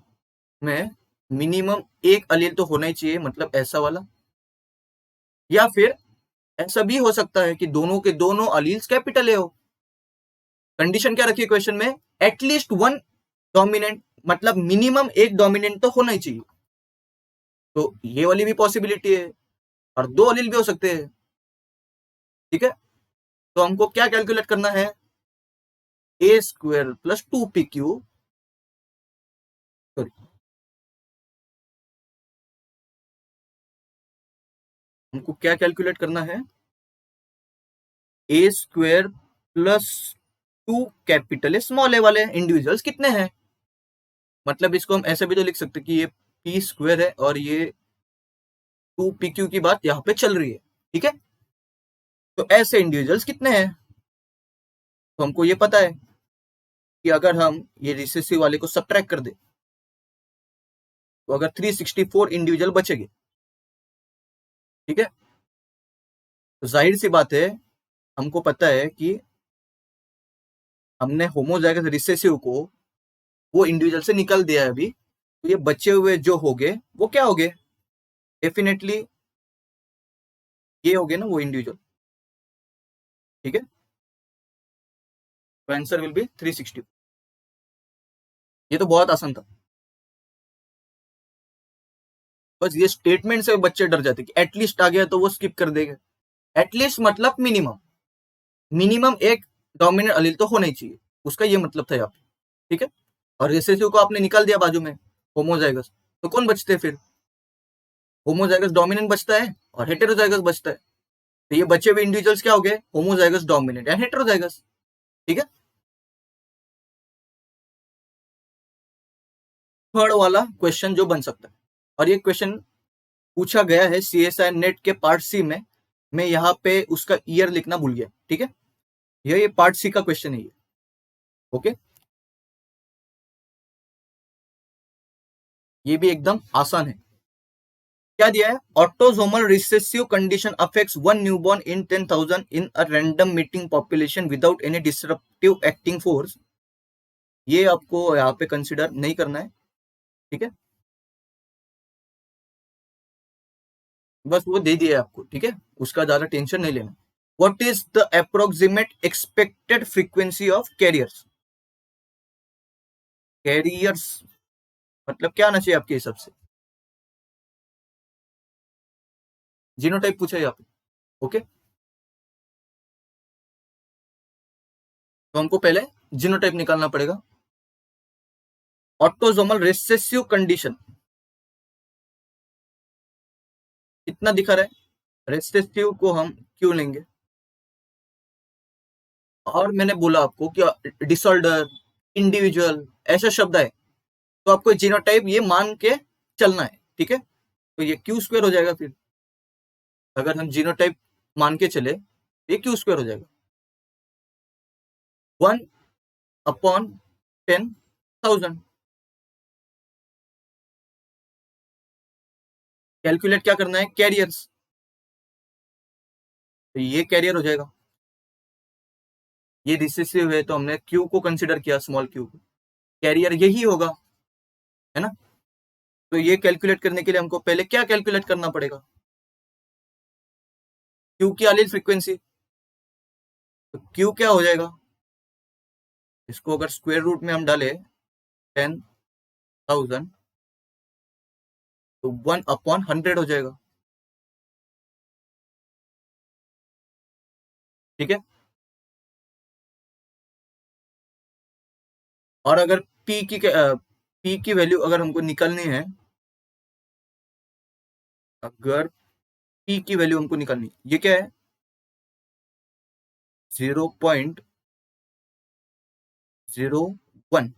Speaker 1: में मिनिमम एक अलील तो होना ही चाहिए, मतलब ऐसा वाला। या फिर ऐसा भी हो सकता है कि दोनों के दोनों अलील्स कैपिटल ए हो। कंडीशन क्या रखी है क्वेश्चन में? एटलीस्ट वन डोमिनेंट, मतलब मिनिमम एक डोमिनेंट तो होना ही चाहिए। तो ये वाली भी पॉसिबिलिटी है, और दो अलील भी हो सकते हैं। ठीक है, तो हमको क्या कैलकुलेट करना है? A square plus 2pq, sorry, हमको क्या कैलकुलेट करना है? A square plus 2 capital A small a वाले इंडिविजुअल्स कितने हैं। मतलब इसको हम ऐसे भी तो लिख सकते कि ये पी स्क्वायर है और ये 2pq की बात यहाँ पे चल रही है। ठीक है, तो ऐसे इंडिविजुअल्स कितने हैं? तो हमको ये पता है कि अगर हम ये रिसेसिव वाले को सब्ट्रैक्ट कर दे तो अगर 364 इंडिविजुअल बचेंगे। ठीक है, तो जाहिर सी बात है, हमको पता है कि हमने होमोजाइगस रिसेसिव को वो इंडिविजुअल से निकल दिया है अभी, तो ये बचे हुए जो होंगे वो क्या होंगे? डेफिनेटली ये होंगे ना वो इंडिविजुअल। ठीक है, तो आंसर विल बी 360। ये तो बहुत आसान था, बस ये स्टेटमेंट से बच्चे डर जाते कि एटलीस्ट आ गया तो वो स्किप कर देंगे। एटलीस्ट मतलब मिनिमम, मिनिमम एक डोमिनेंट अलील तो होना ही चाहिए, उसका ये मतलब था यहाँ पे। ठीक है, और रिसेसिव को आपने निकाल दिया बाजू में, होमोजाइगस, तो कौन बचते हैं फिर? होमोजाइगस डोमिनेंट बचता है और हेटेरोजाइगस बचता है। तो ये बचे हुए इंडिविजुअल्स क्या हो गए? Homozygous dominant and heterozygous. ठीक है, थर्ड वाला क्वेश्चन जो बन सकता है, और ये क्वेश्चन पूछा गया है CSI नेट के पार्ट सी में। मैं यहाँ पे उसका ईयर लिखना भूल गया। ठीक है, ये पार्ट सी का क्वेश्चन है ये। ओके, ये भी एकदम आसान है। क्या दिया है? Autosomal recessive condition affects one newborn in 10,000 in a random meeting population without any disruptive acting force. ये आपको यहाँ पे कंसिडर नहीं करना है। ठीक है, बस वो दे दिया है आपको। ठीक है, उसका ज्यादा टेंशन नहीं लेना। What is the approximate expected frequency of carriers? Carriers मतलब क्या आना चाहिए आपके हिसाब से? जीनोटाइप पूछा है यहाँ पे। ओके, तो हमको पहले जीनोटाइप निकालना पड़ेगा। ऑटोसोमल रिसेसिव कंडीशन कितना दिखा रहा है? रिसेसिव को हम क्यों लेंगे? और मैंने बोला आपको कि डिसऑर्डर, इंडिविजुअल ऐसा शब्द है, तो आपको जीनोटाइप ये मान के चलना है। ठीक है, तो ये क्यू स्क्वायर हो जाएगा फिर। अगर हम जीनोटाइप मान के चले, ये क्यू स्क्वायर हो जाएगा 1/10,000। कैलकुलेट क्या करना है? कैरियर्स, तो ये कैरियर हो जाएगा। ये रिसेसिव है तो हमने क्यू को कंसिडर किया, स्मॉल क्यू को, कैरियर यही होगा, है ना। तो ये कैलकुलेट करने के लिए हमको पहले क्या कैलकुलेट करना पड़ेगा? क्यू की एलील फ्रीक्वेंसी। तो क्यू क्या हो जाएगा? इसको अगर स्क्वायर रूट में हम डाले 10,000, तो 1/100 हो जाएगा। ठीक है, और अगर पी की वैल्यू अगर हमको निकालनी है, अगर पी की वैल्यू हमको निकालनी है, ये क्या है? 0.01।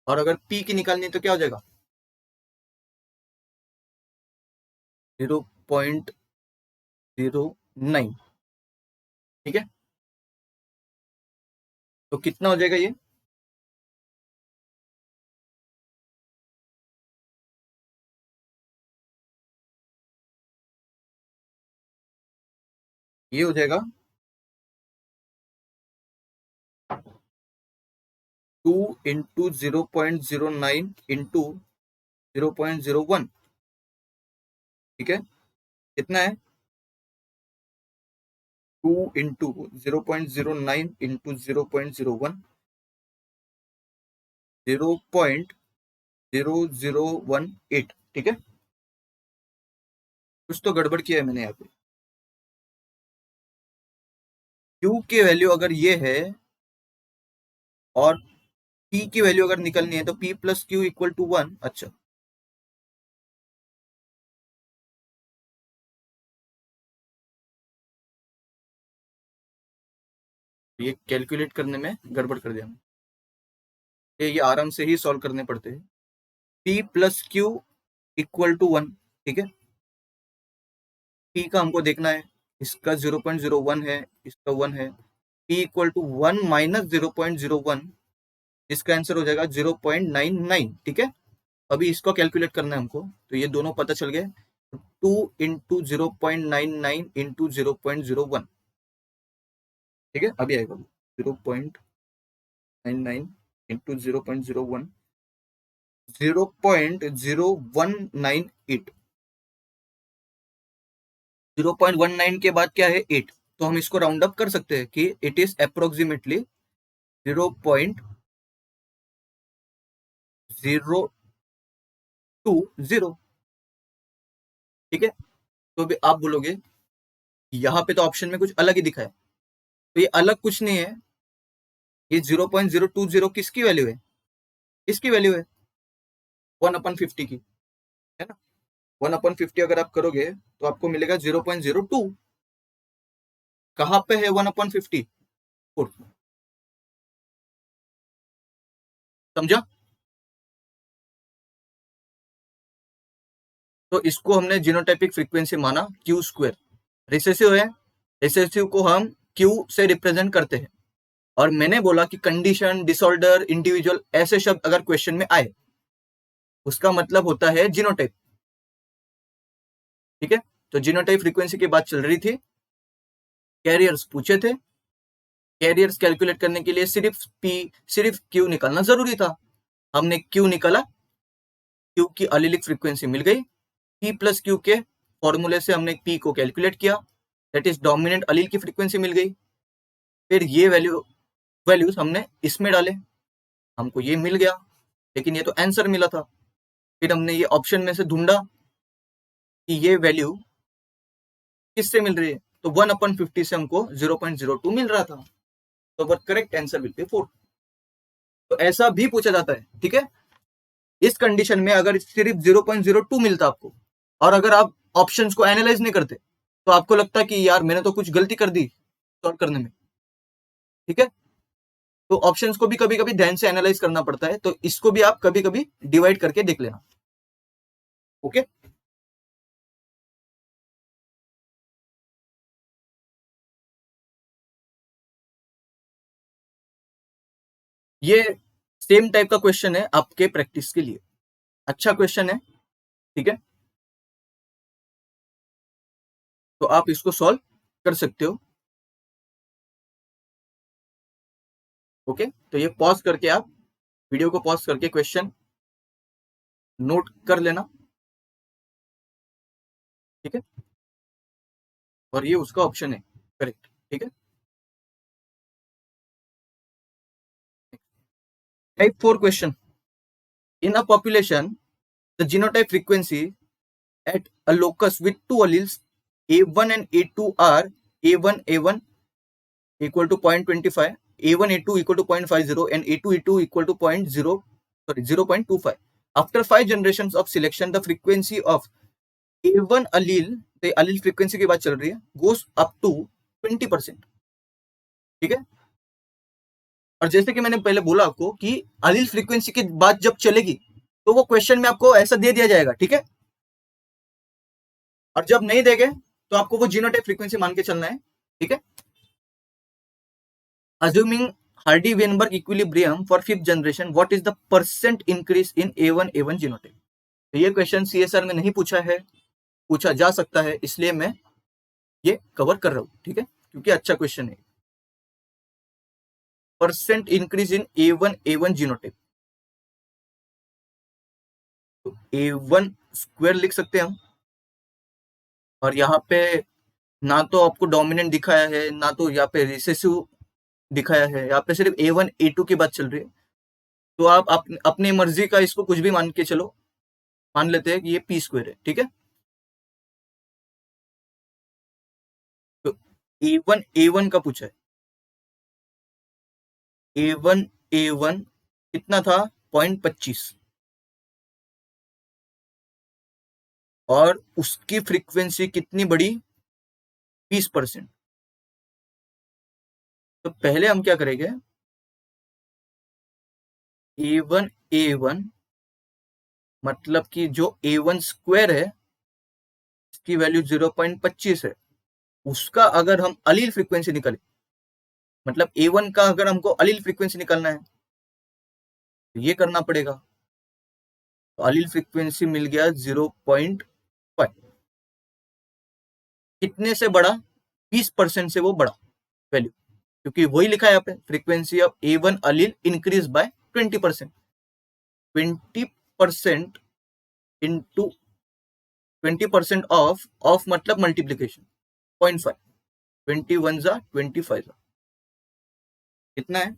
Speaker 1: और अगर पी की निकालनी है तो क्या हो जाएगा? 0.09। ठीक है, तो कितना हो जाएगा ये? ये हो जाएगा 2 इंटू 0.09 इंटू 0.01, ठीक है। कितना है? 2 इंटू 0.09 इंटू 0.01, 0.0018, ठीक है। कुछ तो गड़बड़ किया है मैंने यहाँ पे। Q की वैल्यू अगर ये है और P की वैल्यू अगर निकलनी है तो P plus Q equal to 1। अच्छा, ये कैलकुलेट करने में गड़बड़ कर दिया ये आराम से ही सॉल्व करने पड़ते हैं। P plus Q equal to 1, ठीक है। P का हमको देखना है, इसका 0.01 है, इसका 1 है। P इक्वल टू 1 माइनस 0.01, इसका आंसर हो जाएगा 0.99, ठीक है। अभी इसको कैलकुलेट करना है हमको, तो ये दोनों पता चल गए। 2 इंटू 0.99 इंटू 0.01, ठीक है। अभी आएगा 0.99 इंटू 0.01, 0.0198। 0.19 के बाद क्या है? 8। तो हम इसको राउंड अप कर सकते हैं कि इट इज अप्रोक्सीमेटली 0.020, ठीक है। तो भी आप बोलोगे यहाँ पे तो ऑप्शन में कुछ अलग ही दिखा है, तो ये अलग कुछ नहीं है। ये 0.020 किसकी वैल्यू है? इसकी वैल्यू है 1/50 की, है ना। 1/50 अगर आप करोगे तो आपको मिलेगा 0.02। कहाँ पे है 1/50? समझा? तो इसको हमने जीनोटाइपिक फ्रीक्वेंसी माना क्यू स्क्वायर। रिसेसिव है, रिसेसिव को हम क्यू से रिप्रेजेंट करते हैं। और मैंने बोला कि कंडीशन, डिसऑर्डर, इंडिविजुअल ऐसे शब्द अगर क्वेश्चन में आए उसका मतलब होता है जीनोटाइप, ठीक है। तो जीनोटाइप फ्रीक्वेंसी की बात चल रही थी, कैरियर्स पूछे थे। कैरियर्स कैलकुलेट करने के लिए सिर्फ पी, सिर्फ क्यू निकालना जरूरी था। हमने क्यू निकाला, क्यू की अलिलिक फ्रीक्वेंसी मिल गई। पी प्लस क्यू के फॉर्मूले से हमने पी को कैलकुलेट किया, दैट इज डोमिनेंट अलील की फ्रीक्वेंसी मिल गई। फिर ये वैल्यूज हमने इसमें डाले, हमको ये मिल गया, लेकिन ये तो आंसर मिला था। फिर हमने ये ऑप्शन में से ढूंढा कि ये वैल्यू किससे मिल रही है, तो 1/50 से हमको 0.02 मिल रहा था। तो were correct answer will be 4। तो ऐसा भी पूछा जाता है, ठीक है। इस कंडीशन में अगर सिर्फ 0.02 मिलता आपको, और अगर आप ऑप्शंस को एनालाइज नहीं करते, तो आपको लगता कि यार मैंने तो कुछ गलती कर दी सॉल्व करने में, ठीक है। तो ऑप्शंस को भी कभी कभी ध्यान से एनालाइज करना पड़ता है, तो इसको भी आप कभी कभी डिवाइड करके देख लेना, ओके। ये सेम टाइप का क्वेश्चन है आपके प्रैक्टिस के लिए, अच्छा क्वेश्चन है, ठीक है। तो आप इसको सॉल्व कर सकते हो, ओके। तो ये पॉज करके आप वीडियो को पॉज करके क्वेश्चन नोट कर लेना, ठीक है। और ये उसका ऑप्शन है, करेक्ट, ठीक है। Type 4 question, in a population the genotype frequency at a locus with two alleles A1 and A2 are A1 equal to 0.25, A1 A2 equal to 0.50 and A2 equal to 0.25. After 5 generations of selection, the frequency of A1 allele, the allele frequency की बात चल रही है, goes up to 20%, ठीक है। और जैसे कि मैंने पहले बोला आपको कि allele फ्रीक्वेंसी की बात जब चलेगी तो वो क्वेश्चन में आपको ऐसा दे दिया जाएगा, ठीक है। और जब नहीं देंगे तो आपको वो जीनोटाइप फ्रीक्वेंसी मान के चलना है, ठीक है। Assuming Hardy-Weinberg equilibrium for 5th generation, what is the percent increase in A1 genotype? तो ये क्वेश्चन CSR में नहीं पूछा है, पूछा जा सकता है, इसलिए मैं ये कवर कर रहा हूँ, ठीक है, क्योंकि अच्छा क्वेश्चन है। Percent increase in A1 genotype, तो A1 स्क्वायर लिख सकते हैं हम, और यहाँ पे ना तो आपको डोमिनेंट दिखाया है ना तो यहाँ पे रिसेसिव दिखाया है, यहाँ पे सिर्फ A1 A2 की बात चल रही है। तो आप अपनी मर्जी का इसको कुछ भी मान के चलो, मान लेते हैं कि ये पी स्क्वायर है, ठीक है। तो A1 का पूछा है, A1 कितना था, 0.25, और उसकी फ्रीक्वेंसी कितनी बड़ी, 20%। तो पहले हम क्या करेंगे, A1 मतलब कि जो A1 स्क्वायर है इसकी वैल्यू 0.25 है, उसका अगर हम अलील फ्रीक्वेंसी निकालें, मतलब A1 का अगर हमको अलील फ्रीक्वेंसी निकालना है तो ये करना पड़ेगा। तो अलील फ्रीक्वेंसी मिल गया 0.5, कितने से बड़ा, 20% से वो बड़ा वैल्यू, क्योंकि वही लिखा है यहाँ पे, frequency of A1 allele increase by 20%, 20% into 20% of मतलब मल्टीप्लीकेशन 0.5, 21 जा 25 जा, कितना है,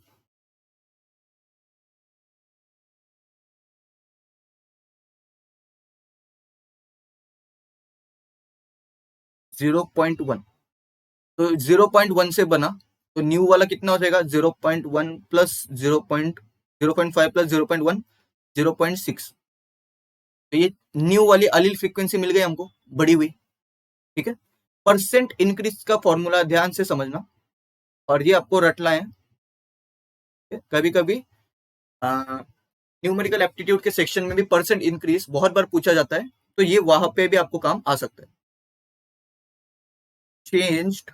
Speaker 1: 0.1। तो 0.1 से बना, तो न्यू वाला कितना हो जाएगा, 0.1 प्लस 0.05 प्लस 0.1, 0.6। तो ये न्यू वाली अलील फ्रीक्वेंसी मिल गई हमको, बड़ी हुई, ठीक है। परसेंट इंक्रीज का फॉर्मूला ध्यान से समझना, और ये आपको रटना है। कभी कभी न्यूमेरिकल एप्टीट्यूड के सेक्शन में भी परसेंट इंक्रीज बहुत बार पूछा जाता है, तो ये वहां पे भी आपको काम आ सकता है। Changed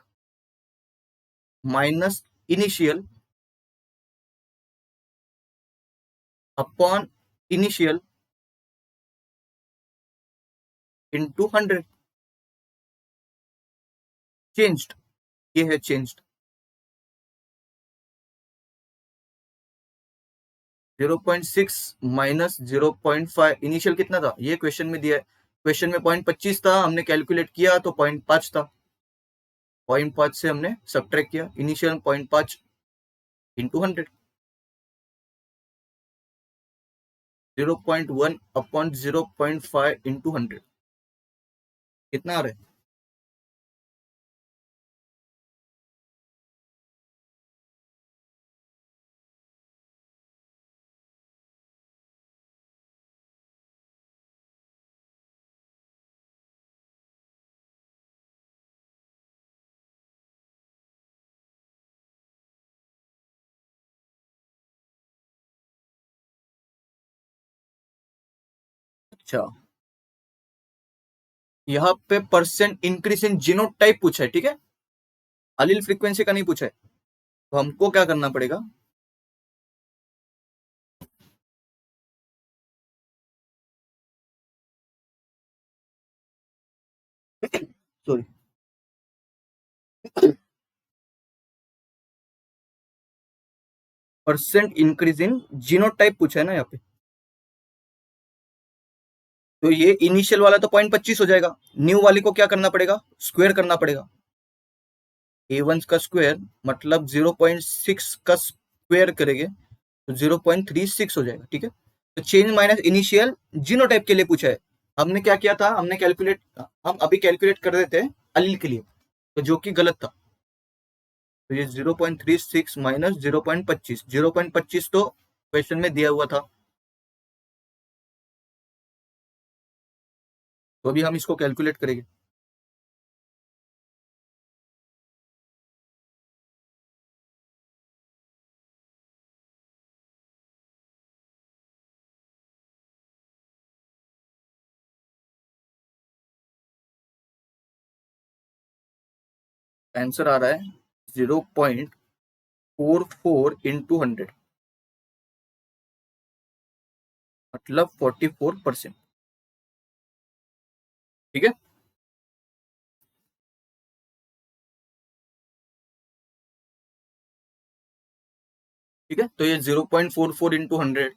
Speaker 1: minus initial upon initial into 100, changed, ये है चेंज्ड। 0.6 माइनस 0.5, इनिशियल कितना था, ये क्वेश्चन में दिया है, क्वेश्चन में 0.25 था, हमने कैलकुलेट किया तो 0.5 था, 0.5 से हमने सब्ट्रैक्ट किया, इनिशियल 0.5 इंटू 100, 0.1 अपॉन 0.5 इंटू 100, कितना आ रहा है, अच्छा। यहाँ पे परसेंट इंक्रीज इन जीनोटाइप पूछा है, ठीक है, अलील फ्रीक्वेंसी का नहीं पूछा है। तो हमको क्या करना पड़ेगा, sorry, percent increase in genotype पूछा है ना यहाँ पे, तो ये इनिशियल वाला तो 0.25 हो जाएगा, न्यू वाले को क्या करना पड़ेगा, स्क्वायर करना पड़ेगा, A1 का स्क्वायर मतलब 0.6 का स्क्वायर करेंगे तो 0.36 हो जाएगा, ठीक है। तो चेंज माइनस इनिशियल जीनोटाइप के लिए पूछा है, हमने क्या किया था, हम अभी कैलकुलेट कर रहे थे अलील के लिए, तो जो कि गलत था। तो ये 0.36 माइनस 0.25, 0.25 तो क्वेश्चन में दिया हुआ था, तो अभी हम इसको कैलकुलेट करेंगे। आंसर आ रहा है 0.44 इंटू 100, मतलब 44%, ठीक है। ठीक है, तो ये 0.44 इंटू 100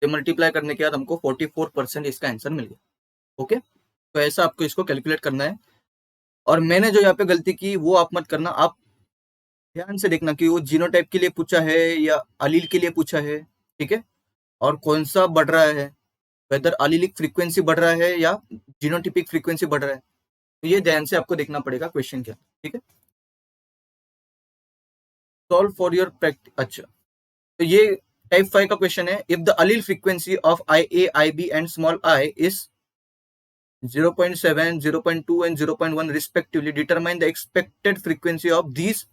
Speaker 1: से मल्टीप्लाई करने के बाद हमको 44% इसका आंसर मिल गया। ओके, तो ऐसा आपको इसको कैलकुलेट करना है। और मैंने जो यहाँ पे गलती की वो आप मत करना, आप ध्यान से देखना कि वो जीनोटाइप के लिए पूछा है या अलील के लिए पूछा है। ठीक है, और कौन सा बढ़ रहा है, वेदर अलीलिक फ्रीक्वेंसी बढ़ रहा है या जीनोटिपिक फ्रीक्वेंसी बढ़ रहा है, तो ये ध्यान से आपको देखना पड़ेगा क्वेश्चन क्या। ठीक है, सॉल्व फॉर योर प्रैक्टिस। अच्छा, तो ये टाइप 5 का क्वेश्चन है। If the allele frequency of I A I B and small I is 0.7, 0.2 and 0.1 respectively, determine the expected frequency of these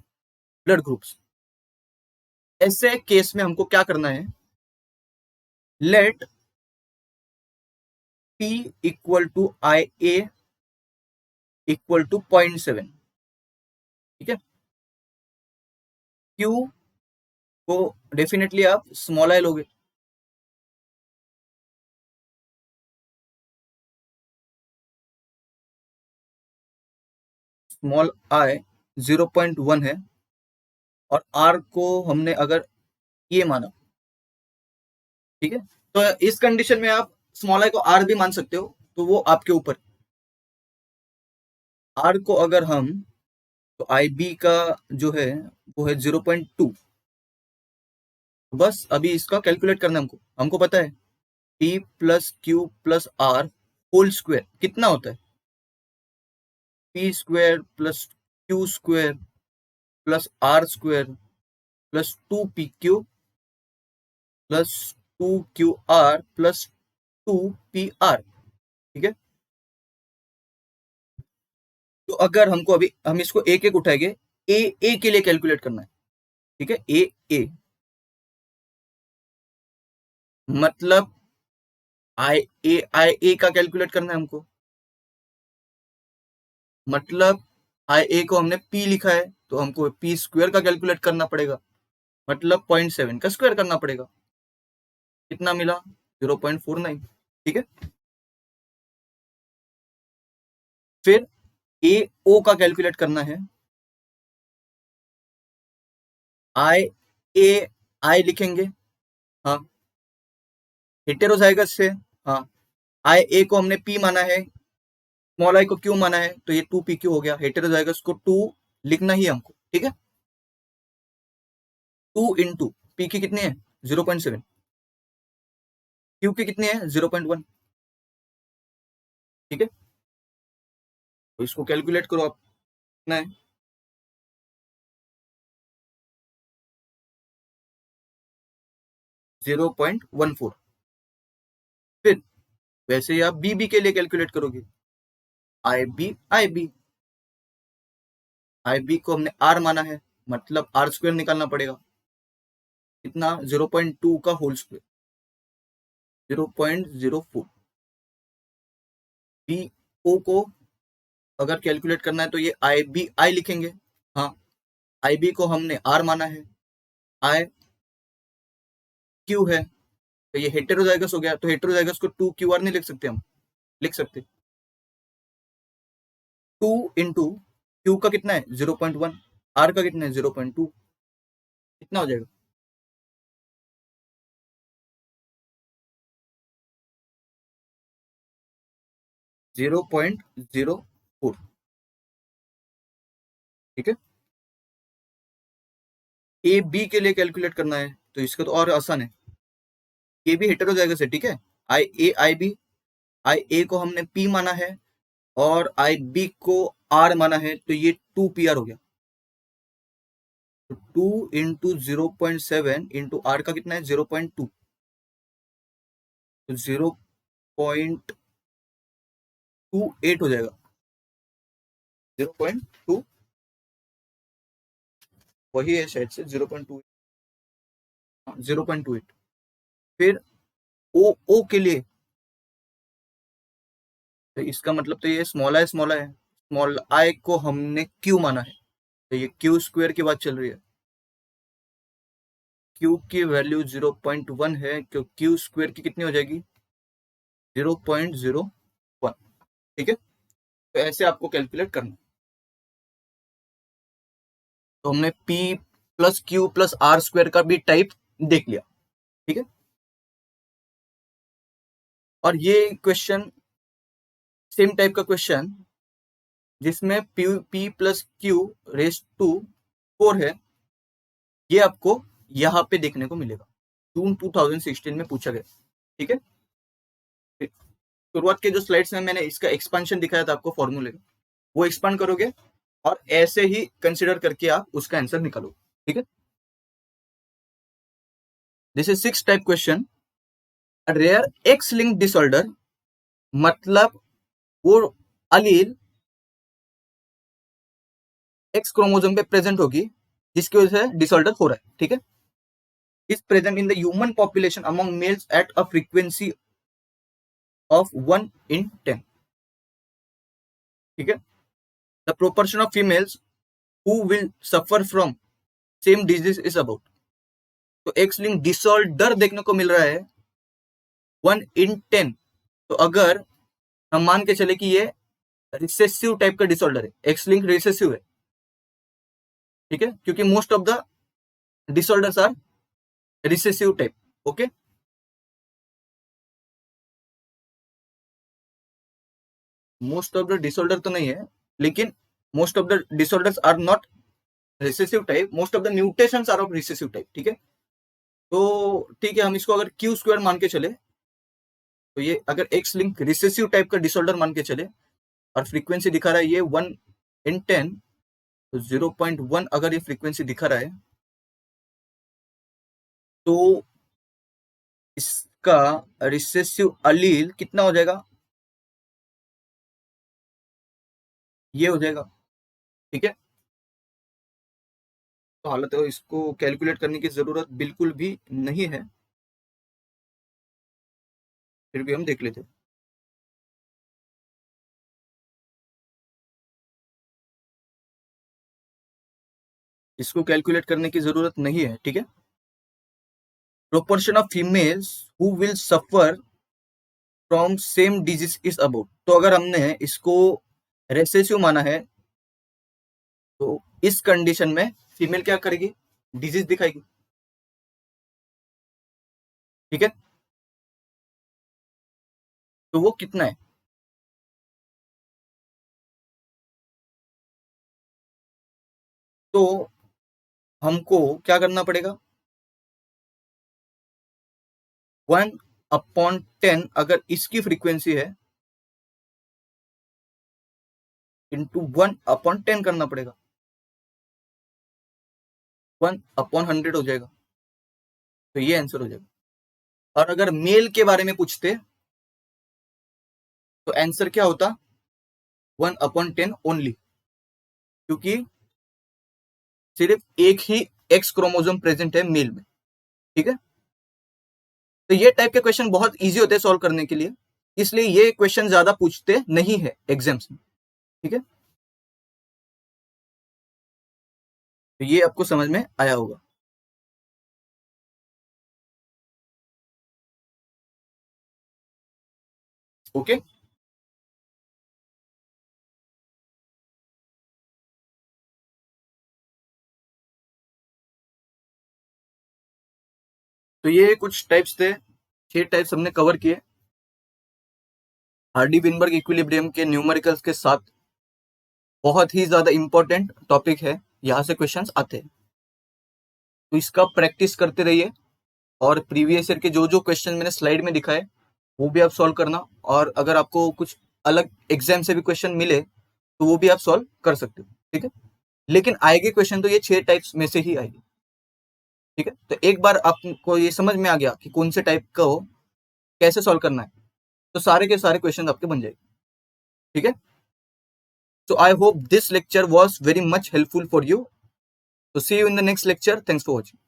Speaker 1: blood groups. ऐसे केस में हमको क्या करना है, let P equal to I A equal to 0.7। ठीक है, Q को डेफिनेटली आप स्मॉल आई लोगे, स्मॉल आई 0.1 है, और R को हमने अगर ये माना, ठीक है, तो इस कंडीशन में आप स्मॉल आई को R भी मान सकते हो, तो वो आपके ऊपर। R को अगर हम, तो आई बी का जो है वो है 0.2। बस अभी इसका कैलकुलेट करना है हमको। हमको पता है P plus Q plus R whole square कितना होता है, P square plus Q square plus R square plus 2PQ plus 2QR plus 2PR। ठीक है, तो अगर हमको अभी हम इसको एक एक उठाएंगे, ए के लिए कैलकुलेट करना है। ठीक है, ए मतलब आई ए का कैलकुलेट करना है हमको, मतलब आई ए को हमने P लिखा है तो हमको P स्क्वायर का कैलकुलेट करना पड़ेगा, मतलब 0.7 का स्क्वायर करना पड़ेगा। कितना मिला, 0.49। ठीक है, फिर ए ओ का कैलकुलेट करना है। आई ए आई लिखेंगे, हाँ, हेटेरोजाइगस से। हाँ, आई ए को हमने P माना है, स्मॉल आई को क्यू माना है, तो ये 2PQ हो गया। हेटेरोजाइगस को 2 लिखना ही हमको। ठीक है, 2 इंटू पी की कितनी है 0.7, क्यू की कितनी है 0.1। ठीक है, तो इसको कैलकुलेट करो आप, कितना है 0.14। फिर वैसे ही आप बी के लिए कैलकुलेट करोगे, आई बी को हमने आर माना है, मतलब आर स्क्वायर निकालना पड़ेगा। कितना, 0.2 का होल स्क्वायर, 0.04। बी ओ को अगर कैलकुलेट करना है तो ये आई लिखेंगे। हाँ, आई बी को हमने आर माना है, आई क्यू है, तो ये हेटेरोजाइगस हो गया, तो हेटेरोजाइगस को 2QR नहीं लिख सकते हम, लिख सकते 2 इंटू क्यू का कितना है 0.1, आर का कितना है 0.2, कितना हो जाएगा 0.04। ठीक है, ए बी के लिए कैलकुलेट करना है तो इसका तो और आसान है, ये भी हेटेरोजाइगस है। ठीक है, आई ए को हमने पी माना है और आई बी को आर माना है, तो ये 2PR हो गया। तो 2 इंटू 0.7 इंटू आर का कितना है 0.2, तो 0.28 हो जाएगा, 0.2 वही है शायद से 0.2, 0.28। फिर ओ के लिए, तो इसका मतलब तो ये स्मॉल आई है, स्मॉल आई को हमने क्यू माना है, तो ये क्यू स्क्वायर की बात चल रही है। क्यू की वैल्यू 0.1 है, क्यू स्क्वायर की कितनी हो जाएगी 0.01। ठीक है, तो ऐसे आपको कैलकुलेट करना। तो हमने P plus Q plus R square का भी टाइप देख लिया, ठीक है। और ये क्वेश्चन सेम टाइप का क्वेश्चन जिसमें p plus Q raise to 4 है, ये आपको यहाँ पे देखने को मिलेगा, जून 2016 में पूछा गया, ठीक है। शुरुआत के जो स्लाइड्स में मैंने इसका एक्सपांशन दिखाया था आपको फॉर्मूले का, वो एक्सपांड करोगे और ऐसे ही कंसिडर करके आप उसका आंसर निकालो, ठीक है। This is 6 type question. Rare X link disorder, मतलब वो अलील एक्स क्रोमोसोम पे प्रेजेंट होगी जिसकी वजह से डिसऑर्डर हो रहा है, ठीक है। Is present in the human population among males at a frequency of 1 in 10, ठीक है। The proportion of females who will suffer from same disease is about, तो एक्स लिंक डिसऑर्डर देखने को मिल रहा है 1 in 10। तो अगर हम मान के चले कि ये रिसेसिव टाइप का डिसऑर्डर है, एक्स लिंक रिसेसिव है, ठीक है, क्योंकि most of the disorders are recessive type, okay. Most of the disorder तो नहीं है, लेकिन most of the disorders are not recessive type, most of the mutations are of recessive type, ठीक है। तो ठीक है, हम इसको अगर क्यू स्क्वायर मान के चले, तो ये अगर एक्स लिंक रिसेसिव टाइप का डिसऑर्डर मान के चले और फ्रीक्वेंसी दिखा रहा है ये 1 in 10, तो 0.1 अगर ये फ्रीक्वेंसी दिखा रहा है, तो इसका रिसेसिव अलील कितना हो जाएगा, ये हो जाएगा, ठीक है। तो हालत है, इसको कैलकुलेट करने की जरूरत बिल्कुल भी नहीं है, फिर भी हम देख लेते हैं। इसको कैलकुलेट करने की जरूरत नहीं है, ठीक है। Proportion of females who will suffer from same disease is about, तो अगर हमने इसको रेसेसिव माना है, तो इस कंडीशन में फीमेल क्या करेगी, डिजीज दिखाएगी, ठीक है। तो वो कितना है, तो हमको क्या करना पड़ेगा, 1/10 अगर इसकी फ्रीक्वेंसी है इंटू 1/10 करना पड़ेगा, 1/100 हो जाएगा, तो ये आंसर हो जाएगा। और अगर मेल के बारे में पूछते तो आंसर क्या होता, 1/10 ओनली, क्योंकि सिर्फ एक ही एक्स क्रोमोसोम प्रेजेंट है मेल में, ठीक है। तो ये टाइप के क्वेश्चन बहुत इजी होते हैं सॉल्व करने के लिए, इसलिए ये क्वेश्चन ज्यादा पूछते नहीं है एग्जाम्स में, ठीक है। तो ये आपको समझ में आया होगा, ओके। तो ये कुछ टाइप्स थे, 6 टाइप्स हमने कवर किए हार्डी विनबर्ग इक्विलिब्रियम के न्यूमेरिकल्स के साथ। बहुत ही ज्यादा इंपॉर्टेंट टॉपिक है, यहां से क्वेश्चंस आते हैं, तो इसका प्रैक्टिस करते रहिए। और प्रीवियस ईयर के जो जो क्वेश्चन मैंने स्लाइड में दिखाए वो भी आप सॉल्व करना, और अगर आपको कुछ अलग एग्जाम से भी क्वेश्चन मिले तो वो भी आप सॉल्व कर सकते हो, ठीक है। लेकिन आएंगे क्वेश्चन तो ये 6 टाइप्स में से ही आएगी, ठीक है। तो एक बार आपको ये समझ में आ गया कि कौन से टाइप का हो, कैसे सॉल्व करना है, तो सारे के सारे क्वेश्चन आपके बन जाएंगे, ठीक है। So I hope this lecture was very much helpful for you. So see you in the next lecture. Thanks for watching.